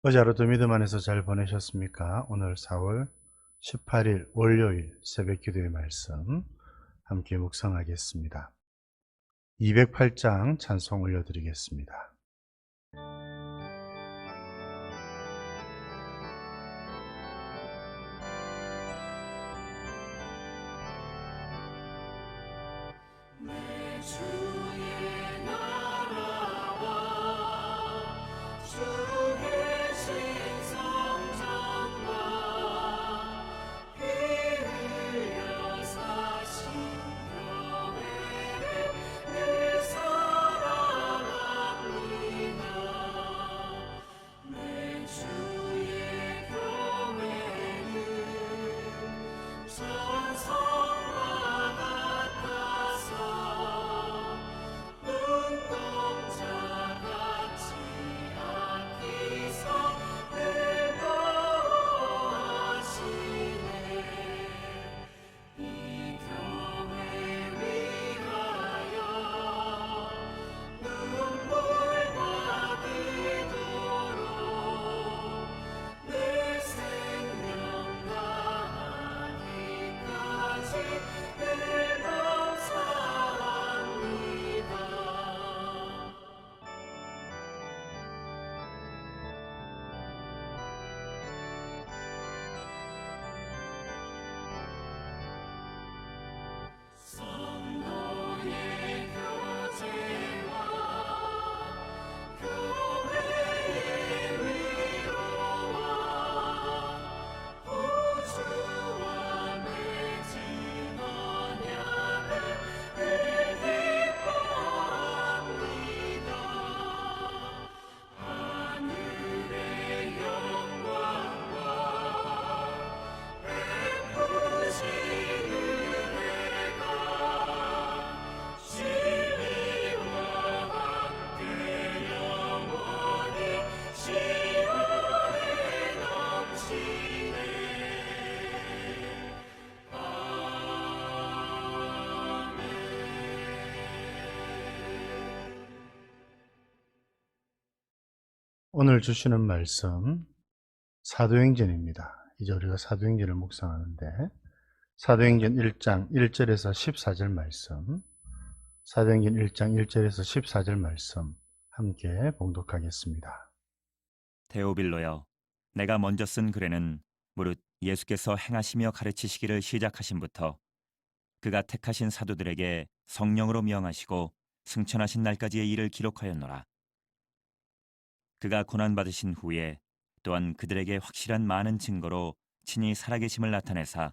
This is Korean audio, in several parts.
어제 하루도 믿음 안에서 잘 보내셨습니까? 오늘 4월 18일 월요일 새벽 기도의 말씀 함께 묵상하겠습니다. 208장 찬송 올려드리겠습니다. 주의 나라와 주의 신성전과 피 흘려 사신 교회를 늘 사랑합니다. 내 주의 교회는 전성과 같아서 눈동자같이 아끼사 늘 보호하시네. 이 교회 위하여 눈물과 기도로 내 생명 다하기까지 늘 감사합니다. 성도의 교제와 교회의 위로와 우주와 맺은 언약을 늘 기뻐합니다. 하늘의 영광과 베푸시는 은혜가 진리와 함께 영원히 시온에 넘치네. 오늘 주시는 말씀 사도행전입니다. 이제 우리가 사도행전을 묵상하는데 사도행전 1장 1절에서 14절 말씀, 사도행전 1장 1절에서 14절 말씀 함께 봉독하겠습니다. 데오빌로여, 내가 먼저 쓴 글에는 무릇 예수께서 행하시며 가르치시기를 시작하신부터 그가 택하신 사도들에게 성령으로 명하시고 승천하신 날까지의 일을 기록하였노라. 그가 고난받으신 후에 또한 그들에게 확실한 많은 증거로 친히 살아계심을 나타내사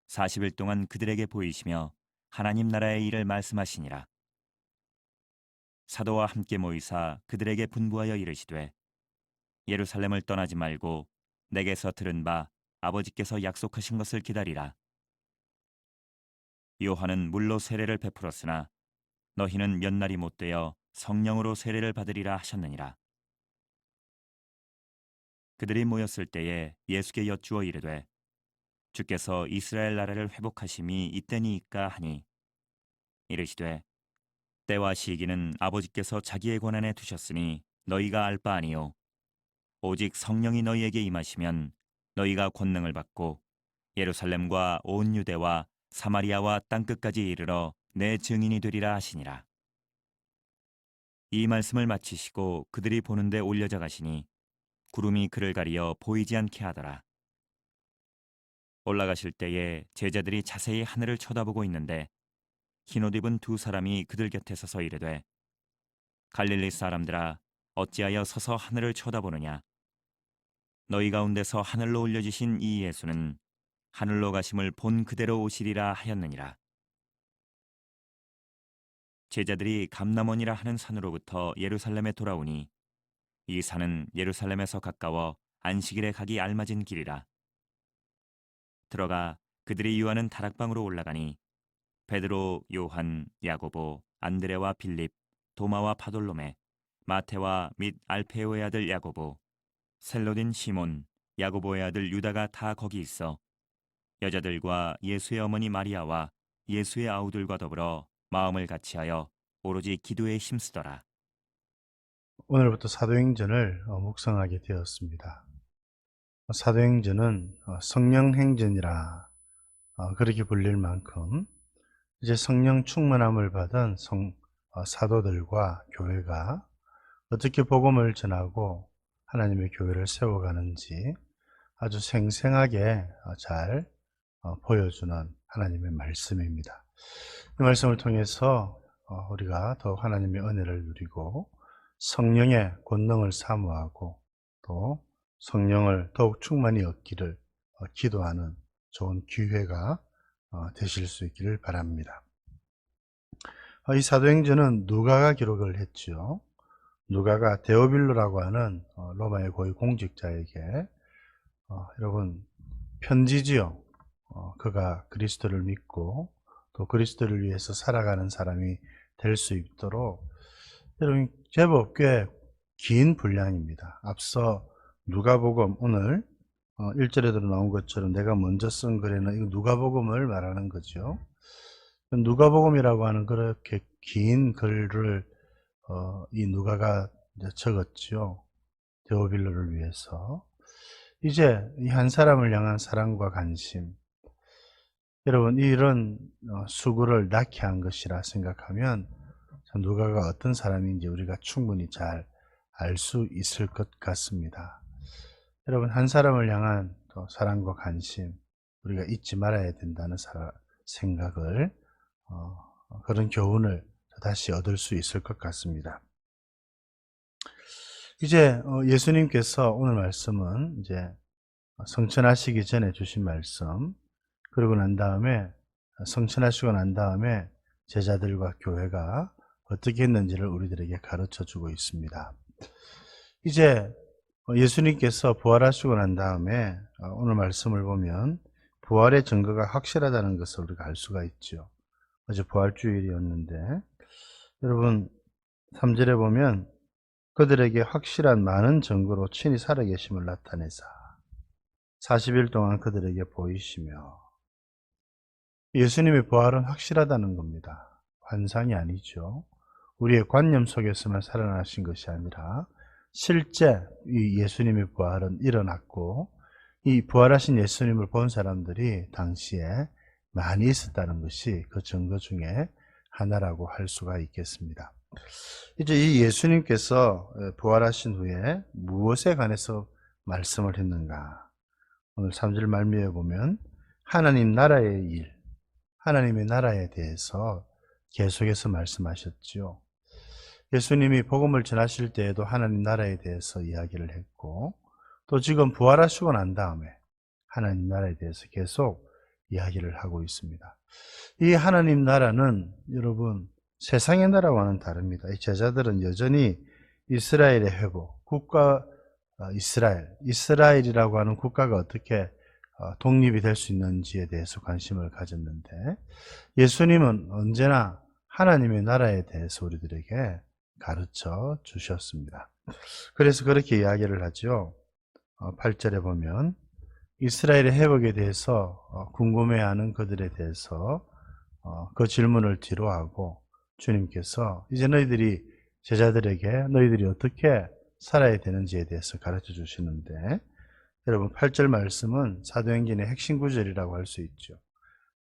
40일 동안 그들에게 보이시며 하나님 나라의 일을 말씀하시니라. 사도와 함께 모이사 그들에게 분부하여 이르시되 예루살렘을 떠나지 말고 내게서 들은 바 아버지께서 약속하신 것을 기다리라. 요한은 물로 세례를 베풀었으나 너희는 몇 날이 못 되어 성령으로 세례를 받으리라 하셨느니라. 그들이 모였을 때에 예수께 여쭈어 이르되 주께서 이스라엘 나라를 회복하심이 이때니이까 하니 이르시되 때와 시기는 아버지께서 자기의 권한에 두셨으니 너희가 알 바 아니요 오직 성령이 너희에게 임하시면 너희가 권능을 받고 예루살렘과 온 유대와 사마리아와 땅끝까지 이르러 내 증인이 되리라 하시니라. 이 말씀을 마치시고 그들이 보는데 올려져 가시니 구름이 그를 가리어 보이지 않게 하더라. 올라가실 때에 제자들이 자세히 하늘을 쳐다보고 있는데 흰옷 입은 두 사람이 그들 곁에 서서 이르되 갈릴리 사람들아 어찌하여 서서 하늘을 쳐다보느냐. 너희 가운데서 하늘로 올려지신 이 예수는 하늘로 가심을 본 그대로 오시리라 하였느니라. 제자들이 감람원이라 하는 산으로부터 예루살렘에 돌아오니 이 산은 예루살렘에서 가까워 안식일에 가기 알맞은 길이라. 들어가 그들이 유하는 다락방으로 올라가니 베드로, 요한, 야고보, 안드레와 빌립, 도마와 바돌로메, 마테와 및 알페오의 아들 야고보, 셀로딘 시몬, 야고보의 아들 유다가 다 거기 있어 여자들과 예수의 어머니 마리아와 예수의 아우들과 더불어 마음을 같이하여 오로지 기도에 힘쓰더라. 오늘부터 사도행전을 묵상하게 되었습니다. 사도행전은 성령행전이라 그렇게 불릴 만큼 이제 성령 충만함을 받은 사도들과 교회가 어떻게 복음을 전하고 하나님의 교회를 세워가는지 아주 생생하게 잘 보여주는 하나님의 말씀입니다. 이 말씀을 통해서 우리가 더욱 하나님의 은혜를 누리고 성령의 권능을 사모하고 또 성령을 더욱 충만히 얻기를 기도하는 좋은 기회가 되실 수 있기를 바랍니다. 이 사도행전은 누가가 기록을 했죠. 누가가 데오빌로라고 하는 로마의 고위 공직자에게 여러분 편지지요. 그가 그리스도를 믿고 또 그리스도를 위해서 살아가는 사람이 될 수 있도록 여러분 제법 꽤 긴 분량입니다. 앞서 누가복음 오늘 1절에도 나온 것처럼 내가 먼저 쓴 글에는 이거 누가복음을 말하는 거죠. 누가복음이라고 하는 그렇게 긴 글을 이 누가가 적었죠. 데오빌로를 위해서. 이제 이 한 사람을 향한 사랑과 관심, 여러분 이런 수고를 낳게 한 것이라 생각하면 누가가 어떤 사람인지 우리가 충분히 잘 알 수 있을 것 같습니다. 여러분 한 사람을 향한 또 사랑과 관심 우리가 잊지 말아야 된다는 생각을 그런 교훈을 다시 얻을 수 있을 것 같습니다. 이제 예수님께서 오늘 말씀은 이제 성천하시기 전에 주신 말씀, 그러고 난 다음에 성천하시고 난 다음에 제자들과 교회가 어떻게 했는지를 우리들에게 가르쳐 주고 있습니다. 이제 예수님께서 부활하시고 난 다음에 오늘 말씀을 보면 부활의 증거가 확실하다는 것을 우리가 알 수가 있죠. 어제 부활주일이었는데 여러분 3절에 보면 그들에게 확실한 많은 증거로 친히 살아계심을 나타내사 40일 동안 그들에게 보이시며, 예수님의 부활은 확실하다는 겁니다. 환상이 아니죠. 우리의 관념 속에서만 살아나신 것이 아니라 실제 이 예수님의 부활은 일어났고 이 부활하신 예수님을 본 사람들이 당시에 많이 있었다는 것이 그 증거 중에 하나라고 할 수가 있겠습니다. 이제 이 예수님께서 부활하신 후에 무엇에 관해서 말씀을 했는가? 오늘 3절 말미에 보면 하나님 나라의 일, 하나님의 나라에 대해서 계속해서 말씀하셨죠. 예수님이 복음을 전하실 때에도 하나님 나라에 대해서 이야기를 했고 또 지금 부활하시고 난 다음에 하나님 나라에 대해서 계속 이야기를 하고 있습니다. 이 하나님 나라는 여러분 세상의 나라와는 다릅니다. 이 제자들은 여전히 이스라엘의 회복, 국가 이스라엘이라고 하는 국가가 어떻게 독립이 될 수 있는지에 대해서 관심을 가졌는데 예수님은 언제나 하나님의 나라에 대해서 우리들에게 가르쳐 주셨습니다. 그래서 그렇게 이야기를 하죠. 8절에 보면 이스라엘의 회복에 대해서 궁금해하는 그들에 대해서 그 질문을 뒤로하고 주님께서 이제 너희들이 제자들에게 너희들이 어떻게 살아야 되는지에 대해서 가르쳐 주시는데 여러분 8절 말씀은 사도행전의 핵심 구절이라고 할 수 있죠.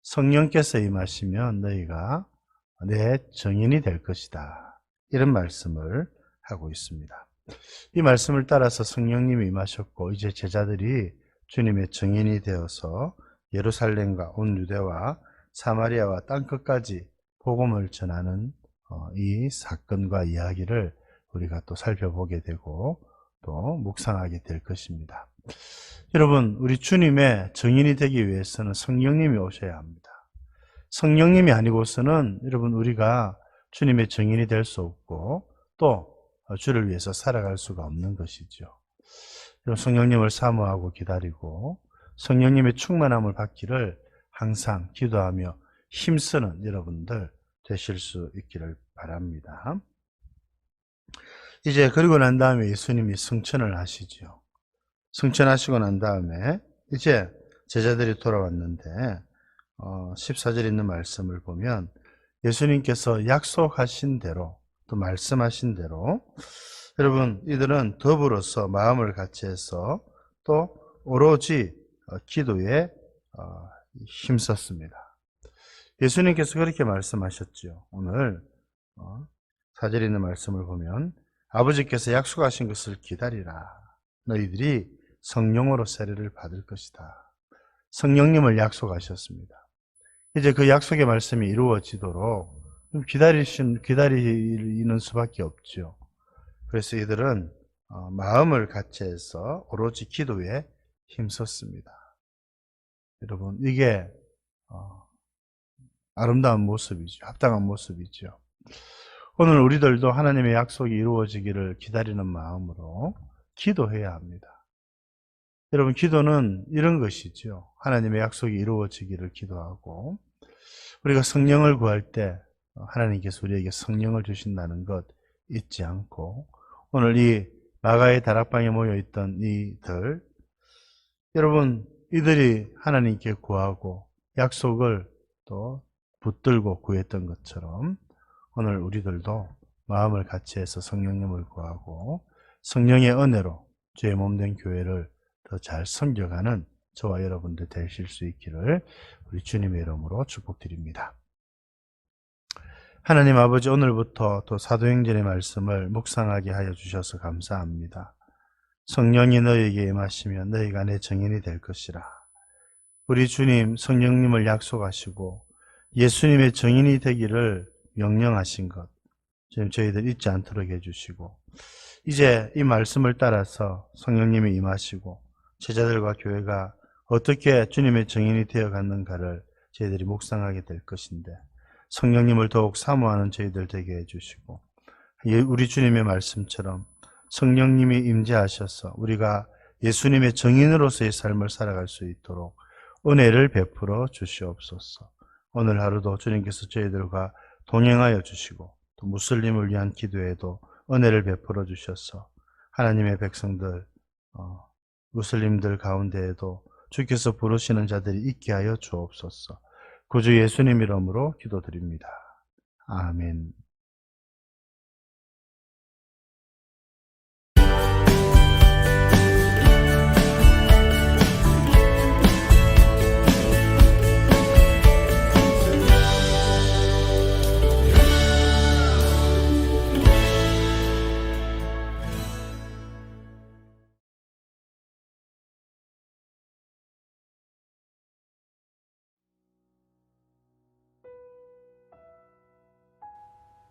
성령께서 임하시면 너희가 내 증인이 될 것이다. 이런 말씀을 하고 있습니다. 이 말씀을 따라서 성령님이 임하셨고 이제 제자들이 주님의 증인이 되어서 예루살렘과 온 유대와 사마리아와 땅끝까지 복음을 전하는 이 사건과 이야기를 우리가 또 살펴보게 되고 또 묵상하게 될 것입니다. 여러분 우리 주님의 증인이 되기 위해서는 성령님이 오셔야 합니다. 성령님이 아니고서는 여러분 우리가 주님의 증인이 될 수 없고 또 주를 위해서 살아갈 수가 없는 것이죠. 성령님을 사모하고 기다리고 성령님의 충만함을 받기를 항상 기도하며 힘쓰는 여러분들 되실 수 있기를 바랍니다. 이제 그리고 난 다음에 예수님이 승천을 하시죠. 승천하시고 난 다음에 이제 제자들이 돌아왔는데 14절에 있는 말씀을 보면 예수님께서 약속하신 대로 또 말씀하신 대로 여러분, 이들은 더불어서 마음을 같이 해서 또 오로지 기도에 힘썼습니다. 예수님께서 그렇게 말씀하셨죠. 오늘 4절에 있는 말씀을 보면 아버지께서 약속하신 것을 기다리라. 너희들이 성령으로 세례를 받을 것이다. 성령님을 약속하셨습니다. 이제 그 약속의 말씀이 이루어지도록 기다리는 수밖에 없죠. 그래서 이들은 마음을 같이 해서 오로지 기도에 힘썼습니다. 여러분, 이게 아름다운 모습이죠. 합당한 모습이죠. 오늘 우리들도 하나님의 약속이 이루어지기를 기다리는 마음으로 기도해야 합니다. 여러분, 기도는 이런 것이죠. 하나님의 약속이 이루어지기를 기도하고, 우리가 성령을 구할 때 하나님께서 우리에게 성령을 주신다는 것 잊지 않고, 오늘 이 마가의 다락방에 모여있던 이들, 여러분, 이들이 하나님께 구하고 약속을 또 붙들고 구했던 것처럼 오늘 우리들도 마음을 같이 해서 성령님을 구하고 성령의 은혜로 주의 몸된 교회를 더 잘 섬겨가는 저와 여러분들 되실 수 있기를 우리 주님의 이름으로 축복드립니다. 하나님 아버지, 오늘부터 또 사도행전의 말씀을 묵상하게 하여 주셔서 감사합니다. 성령이 너희에게 임하시면 너희가 내 증인이 될 것이라. 우리 주님 성령님을 약속하시고 예수님의 증인이 되기를 명령하신 것, 지금 저희들 잊지 않도록 해주시고, 이제 이 말씀을 따라서 성령님이 임하시고 제자들과 교회가 어떻게 주님의 증인이 되어갔는가를 저희들이 묵상하게 될 것인데, 성령님을 더욱 사모하는 저희들 되게 해주시고, 우리 주님의 말씀처럼 성령님이 임재하셔서 우리가 예수님의 증인으로서의 삶을 살아갈 수 있도록 은혜를 베풀어 주시옵소서. 오늘 하루도 주님께서 저희들과 동행하여 주시고 또 무슬림을 위한 기도에도 은혜를 베풀어 주셔서 하나님의 백성들, 무슬림들 가운데에도 주께서 부르시는 자들이 있게 하여 주옵소서. 구주 예수님 이름으로 기도드립니다. 아멘.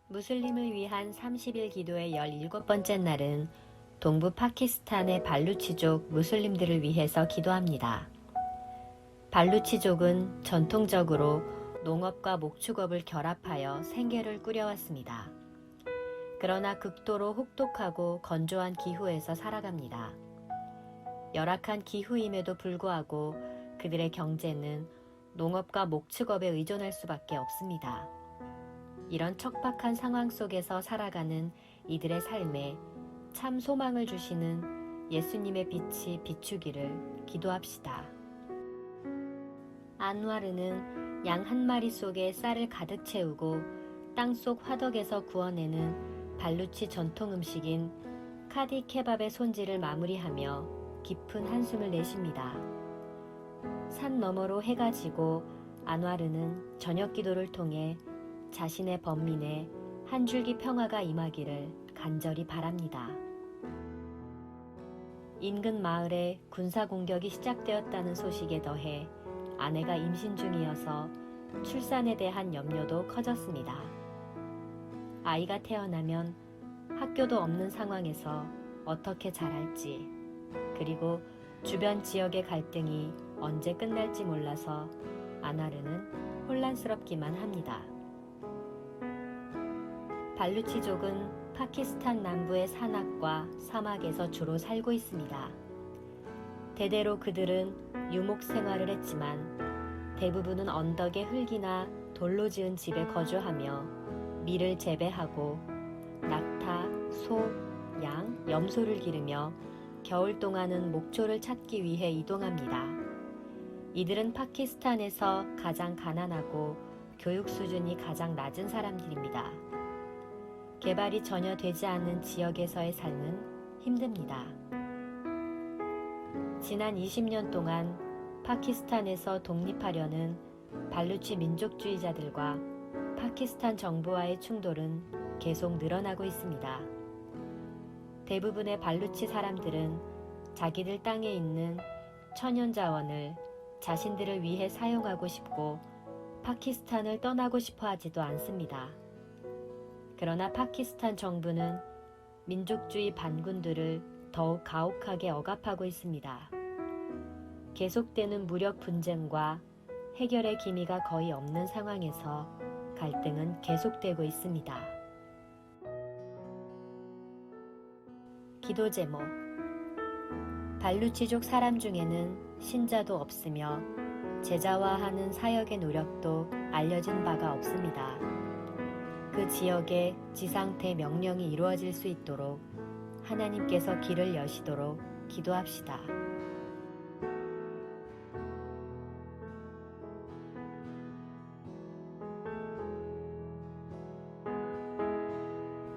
무슬림을 위한 30일 기도의 17번째 날은 동부 파키스탄의 발루치족 무슬림들을 위해서 기도합니다. 발루치족은 전통적으로 농업과 목축업을 결합하여 생계를 꾸려왔습니다. 그러나 극도로 혹독하고 건조한 기후에서 살아갑니다. 열악한 기후임에도 불구하고 그들의 경제는 농업과 목축업에 의존할 수밖에 없습니다. 이런 척박한 상황 속에서 살아가는 이들의 삶에 참 소망을 주시는 예수님의 빛이 비추기를 기도합시다. 안와르는 양 한 마리 속에 쌀을 가득 채우고 땅속 화덕에서 구워내는 발루치 전통 음식인 카디 케밥의 손질을 마무리하며 깊은 한숨을 내쉽니다. 산 너머로 해가 지고 안와르는 저녁 기도를 통해 자신의 번민에 한 줄기 평화가 임하기를 간절히 바랍니다. 인근 마을에 군사 공격이 시작되었다는 소식에 더해 아내가 임신 중이어서 출산에 대한 염려도 커졌습니다. 아이가 태어나면 학교도 없는 상황에서 어떻게 자랄지, 그리고 주변 지역의 갈등이 언제 끝날지 몰라서 안와르는 혼란스럽기만 합니다. 발루치족은 파키스탄 남부의 산악과 사막에서 주로 살고 있습니다. 대대로 그들은 유목 생활을 했지만 대부분은 언덕의 흙이나 돌로 지은 집에 거주하며 밀을 재배하고 낙타, 소, 양, 염소를 기르며 겨울 동안은 목초를 찾기 위해 이동합니다. 이들은 파키스탄에서 가장 가난하고 교육 수준이 가장 낮은 사람들입니다. 개발이 전혀 되지 않는 지역에서의 삶은 힘듭니다. 지난 20년 동안 파키스탄에서 독립하려는 발루치 민족주의자들과 파키스탄 정부와의 충돌은 계속 늘어나고 있습니다. 대부분의 발루치 사람들은 자기들 땅에 있는 천연 자원을 자신들을 위해 사용하고 싶고 파키스탄을 떠나고 싶어 하지도 않습니다. 그러나 파키스탄 정부는 민족주의 반군들을 더욱 가혹하게 억압하고 있습니다. 계속되는 무력 분쟁과 해결의 기미가 거의 없는 상황에서 갈등은 계속되고 있습니다. 기도 제목. 발루치족 사람 중에는 신자도 없으며 제자화하는 사역의 노력도 알려진 바가 없습니다. 그 지역에 지상태 명령이 이루어질 수 있도록 하나님께서 길을 여시도록 기도합시다.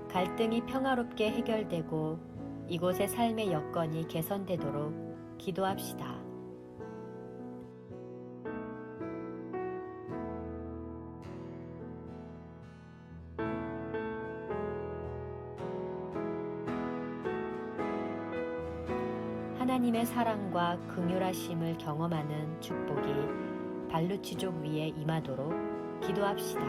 갈등이 평화롭게 해결되고 이곳의 삶의 여건이 개선되도록 기도합시다. 하나님의 사랑과 긍휼하심을 경험하는 축복이 발루치족 위에 임하도록 기도합시다.